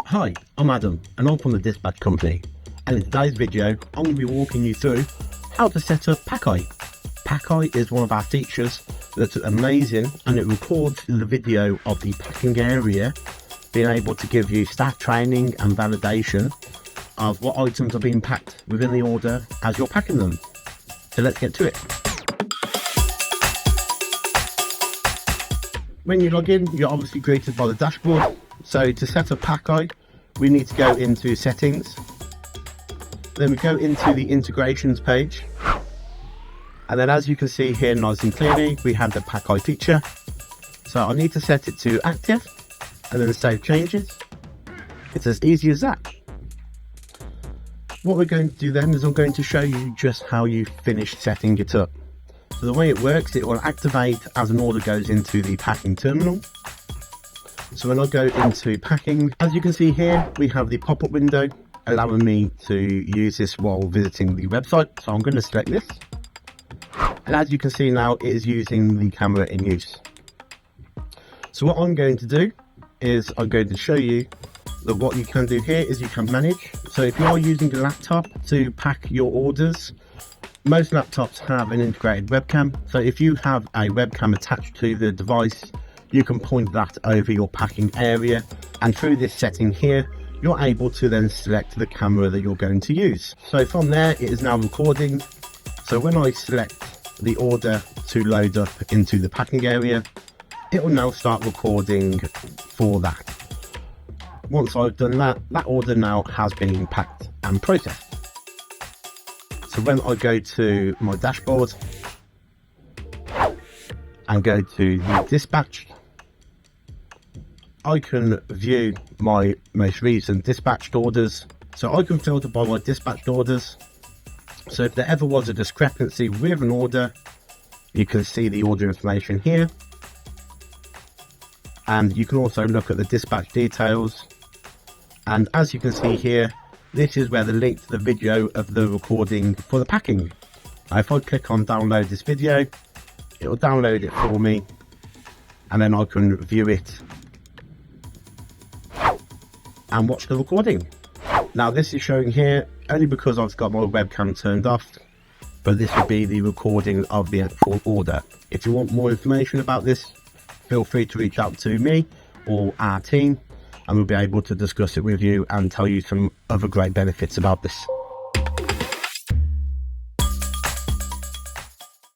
Hi, I'm Adam and I'm from the Dispatch Company, and in today's video I'm going to be walking you through how to set up Pack-Eye. Pack-Eye is one of our features that's amazing, and it records the video of the packing area, being able to give you staff training and validation of what items are being packed within the order as you're packing them. So let's get to it. When you log in, you're obviously greeted by the dashboard. So to set up Pack-Eye, we need to go into settings, then we go into the integrations page, and then as you can see here nice and clearly, we have the Pack-Eye feature. So I need to set it to active and then save changes. It's as easy as that. What we're going to do then is I'm going to show you just how you finish setting it up. So the way it works, it will activate as an order goes into the packing terminal. So when I go into packing, as you can see here, we have the pop-up window allowing me to use this while visiting the website. So I'm going to select this. And as you can see now, it is using the camera in use. So what I'm going to do is I'm going to show you that what you can do here is you can manage. So if you are using a laptop to pack your orders, most laptops have an integrated webcam. So if you have a webcam attached to the device, you can point that over your packing area, and through this setting here, you're able to then select the camera that you're going to use. So from there, it is now recording. So when I select the order to load up into the packing area, it will now start recording for that. Once I've done that, that order now has been packed and processed. So when I go to my dashboard and go to the dispatch, I can view my most recent dispatched orders. So I can filter by my dispatched orders. So if there ever was a discrepancy with an order, you can see the order information here. And you can also look at the dispatch details. And as you can see here, this is where the link to the video of the recording for the packing. Now if I click on download this video, it will download it for me, and then I can view it and watch the recording. Now this is showing here only because I've got my webcam turned off, but this would be the recording of the actual order. If you want more information about this, feel free to reach out to me or our team, and we'll be able to discuss it with you and tell you some other great benefits about this.